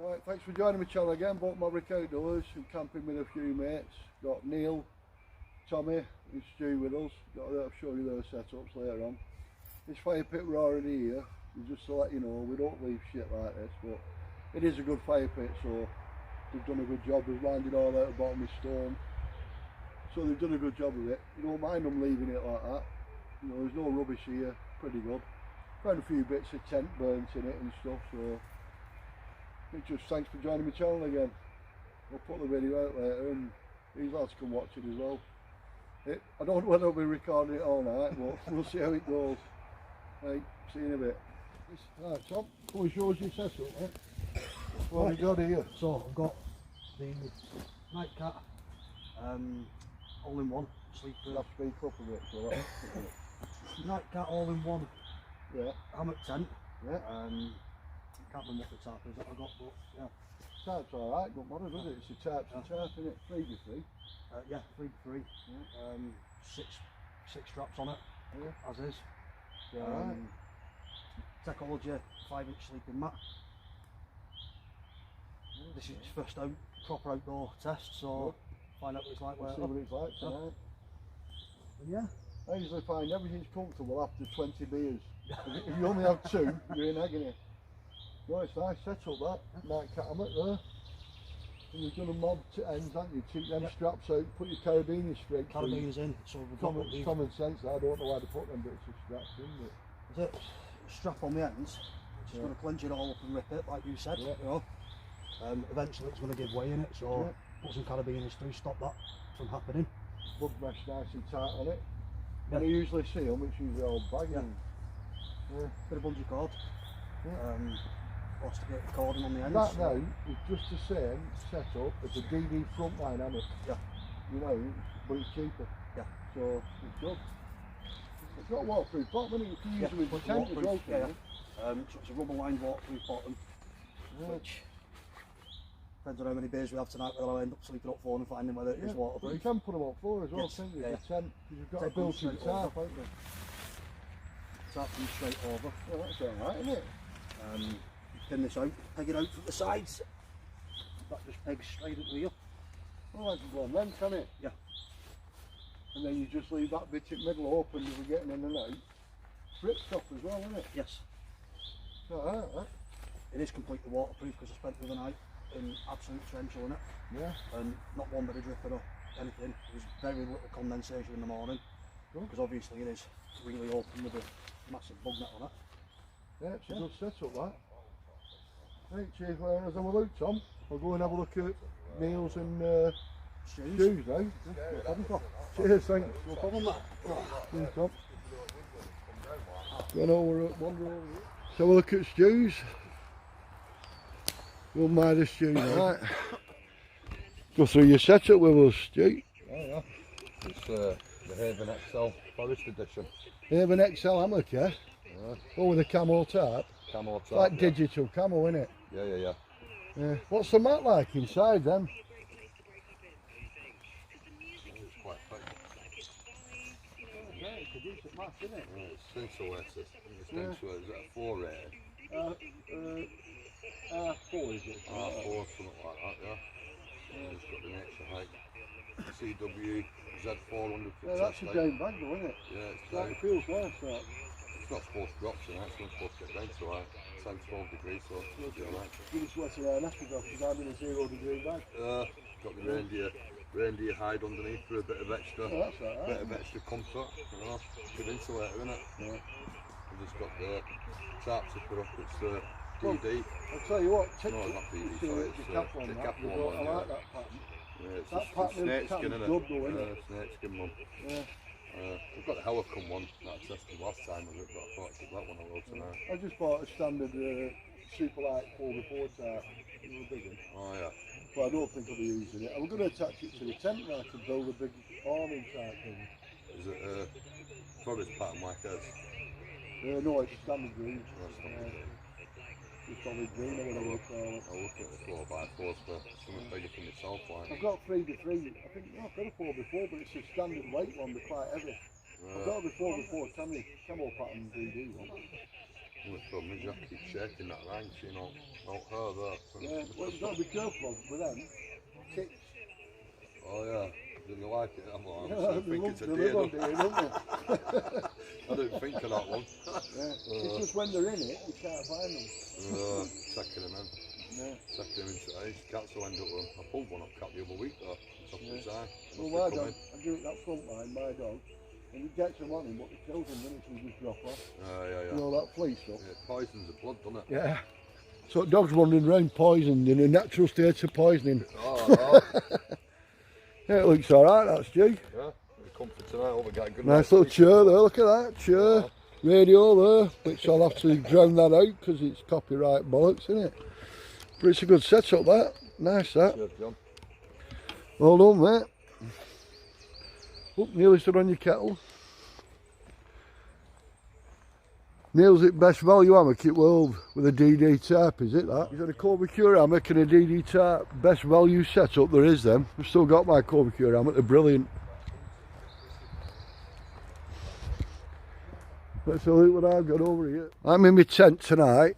Right, thanks for joining my channel again. Bought Maverick Outdoors. I'm camping with a few mates. Got Neil, Tommy and Stu with us. I'll show you their setups later on. This fire pit we're already here. Just to let you know, we don't leave shit like this, but it is a good fire pit, so they've done a good job. They've lined it all out the bottom with stone. So they've done a good job of it. You don't mind them leaving it like that. You know, there's no rubbish here. Pretty good. Found a few bits of tent burnt in it and stuff, so it's just thanks for joining my channel again. I'll put the video out later and these lads can watch it as well. I don't know whether I'll be recording it all night, but we'll see how it goes. Right, see you in a bit. Right, Tom, come and show us your setup, mate. What have you got here? So I've got the nightcat, all-in-one sleeper. You have to speak up a bit, so that's nightcat all-in-one. Yeah. Hammock tent. Yeah. Can't remember what the tarp is that I got, but yeah. Tarp's alright, don't matter, does it? It's a tarp's a tarp, isn't it? 3x3. Yeah, 3x3. Yeah. Six straps on it, Yeah. as is. Yeah, Technology 5-inch sleeping mat. This is its first proper outdoor test, so find out what it's like. See what it's like tonight. Yeah. I usually find everything's comfortable after 20 beers. If you only have 2, you're in agony. No, it's nice setup that. Nightcat hammock there. And you've done a mob to ends, haven't you? Take them straps out, put your carabiners straight through. Carabiners in, so we've got common sense. I don't know why they put them bits of straps in, but there's a strap on the ends, which is going to clench it all up and rip it, like you said. Yeah. You know. Eventually it's going to give way in it, so put some carabiners through, stop that from happening. bug mesh nice and tight on it. Yeah. And I usually see them, it's usually all bagging. Yeah. Bit of bungee cord. To get the cording on the ends. That now is just the same setup as a DD frontline hammock. Yeah. You know, but it's cheaper. Yeah. So it's good. It's got a waterproof bottom, isn't it? You can use it with the tent as well. So it's a rubber lined waterproof bottom, which depends on how many beers we have tonight, whether I end up sleeping up floor and finding whether it is waterproof. But you can put them up floor as well, can't you? The tent, you've got a built-in tarp, haven't you? Tarp comes straight over. Well, that's alright, isn't it? Pin this out, peg it out from the sides. That just pegs straight into here. Well, that can go on then, can it? Yeah. And then you just leave that bit in the middle open if we're getting in and out. Rip stop as well, isn't it? Yes. Alright, It is completely waterproof because I spent the night in absolute torrential in it. Yeah. And not one bit of dripping or anything. There was very little condensation in the morning. Because obviously it is really open with a massive bug net on it. Yeah, it's a good setup that. Right, cheers, well, let's have a look, Tom. We'll go and have a look at Neil's and Stu's now. No problem, Paul. Cheers, thanks. No problem, that. Cheers, Tom. Gone over at one row. So we'll look at Stu's. We'll mind the Stu, right? Go through your setup with us, Stu. Oh yeah. It's the Haven XL Forest Edition. Haven XL hammock, yeah? Oh, with a camo tarp. Camo tarp. Like digital camo, isn't it? Yeah. What's the mat like inside then? It's quite thick. Yeah, it's a decent mat, isn't it? It's insulated. It's insulated. Is that a 4 rated? 4 is it? R4, something like that, yeah. And it's got the nature height. CW Z400 for that's a down bag though, isn't it? Yeah, it's That down. feels nice, that. It's not supposed to drop tonight, it's not supposed to get down to like 10, 12 degrees, so it'll be alright. Give us sweater there after though, because I'm in a 0-degree bag. Got the reindeer hide underneath for a bit of extra, That's alright. bit of extra comfort, you know. Good insulator, isn't it? Yeah. I've just got the tarp zipper up, it's the DD. I'll tell you what, take No, not DD, sorry, the it's cap on the that. cap I one, like that pattern. Yeah, it's That a pattern snakeskin, isn't good though, isn't it? it? Snakeskin one. Yeah. We've got the Helicon one that I tested last time of it, but I thought I'd give that one a roll tonight. I just bought a standard super light 4x4 tarp. It was a big one. Oh yeah. But I don't think I'll be using it. I'm going to attach it to the tent now to build a big awning type thing. Is it a forest pattern like us? No, it's standard green. That's not good. It's solid green or whatever you call it. I'll look at the 4x4s for something bigger for myself, like. I've got a 3x3. I think I've got a 4x4, but it's a standard weight one. They're quite heavy. I've got a 4x4 camo pattern DD one. The problem is you have to keep shaking that ranch, you know, out her there. Yeah, well, you've got to be careful with them. Ticks. Oh yeah, didn't you like it? I'm like, Yeah, I think it's a they deer. live on deer, don't they? I didn't think of that one. Yeah. It's just when they're in it, you can't find them. Taking them in. Yeah. Taking them into ice. Cats will end up with them. I pulled one up cat the other week though. It's off his eye. Well, my dog, I do it that front line, my dog, and he gets them on him, but he kills them when he just drop off. Yeah. You know that flea stuff? Yeah, it poisons the blood, doesn't it? Yeah. So dogs wandering around poisoned in a natural state of poisoning. Oh. Yeah, it looks alright, that's G. Yeah, we're comfy tonight. Oh, we got a good Nice little chair there, look at that, chair. Radio there, which I'll have to drown that out because it's copyright bollocks, isn't it? But it's a good setup, that. Nice, that. Cheers, John. Well done, mate. Oh, nearly stood on your kettle. Neil's it best value hammock in the world with a DD tarp, is it that? He's got a qcore hammock and a DD tarp. Best value setup there is then. I've still got my qcore hammock, they're brilliant. Let's have a look what I've got over here. I'm in my tent tonight,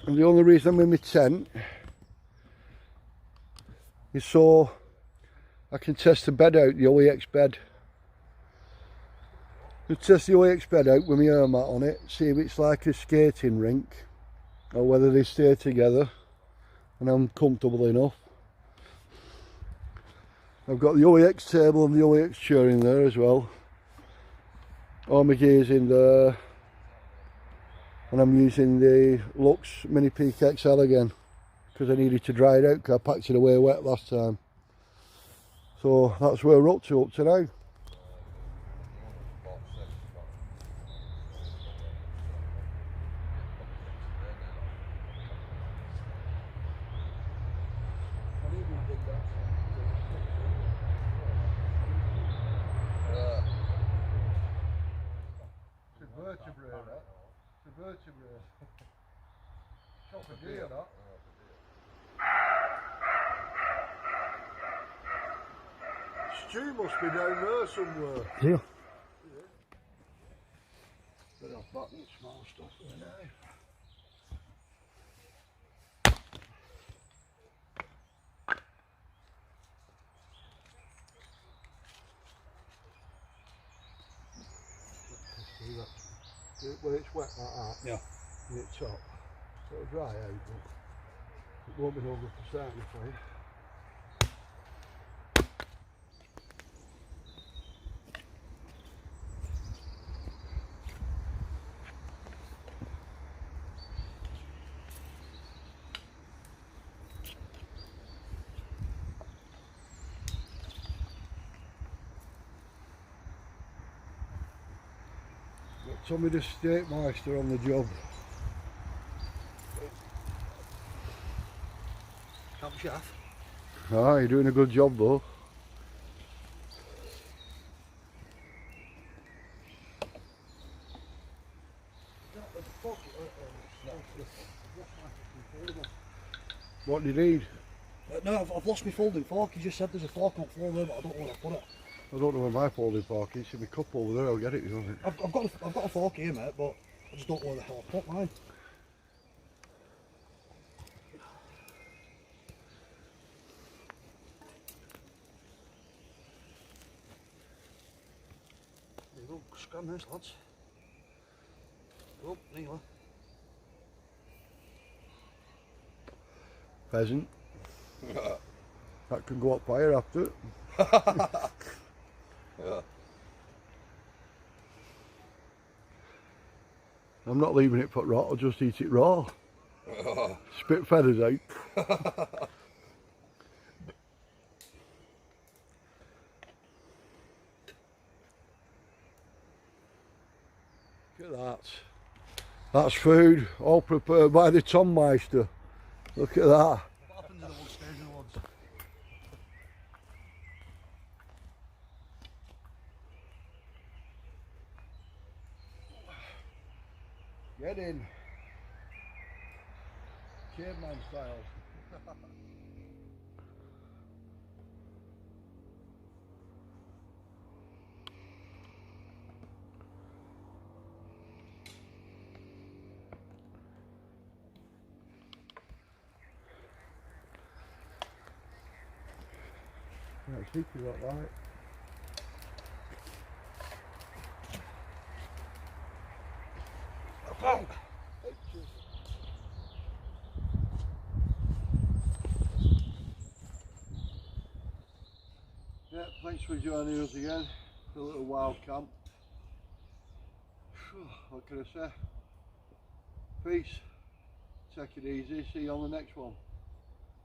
and the only reason I'm in my tent is so I can test the bed out, the WYNEX bed. I'll test the WYNEX bed out with my air mat on it, see if it's like a skating rink or whether they stay together and I'm comfortable enough. I've got the WYNEX table and the WYNEX chair in there as well. All my gear's in there, and I'm using the Lush Mini Peak XL again because I needed to dry it out because I packed it away wet last time. So that's where we're up to now. Vertebrae, that. It's a vertebrae. Chop a deer, that. Stu must be down there somewhere. Yeah. Bit off back and small stuff there now. When it's wet like that, Yeah. and it's hot, so it'll dry out, but it won't be no good for starting the fire. Got Tommy the steak meister on the job. Camp chef. Ah, you're doing a good job though. What do you need? No, I've lost my folding fork. You just said there's a fork on the floor there, but I don't know where I put it. I don't know where my folding fork is. It's in my cup over there. I'll get it. You know. I've got a fork here, mate, but I just don't know where the hell I put mine. There you go. Scram this, lads. Oh, Neela. Pheasant. That can go up fire after. Yeah. I'm not leaving it put rot. I'll just eat it raw. Spit feathers out. Look at that. That's food, all prepared by the Tom Meister. Look at that. What happens in the one stage in the woods? Get in. Caveman style. That's hickey that like. Yeah, thanks for joining us again for a little wild camp. What can I say? Peace. Take it easy. See you on the next one.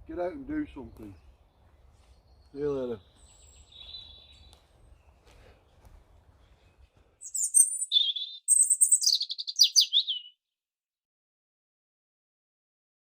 Get out and do something. See you later.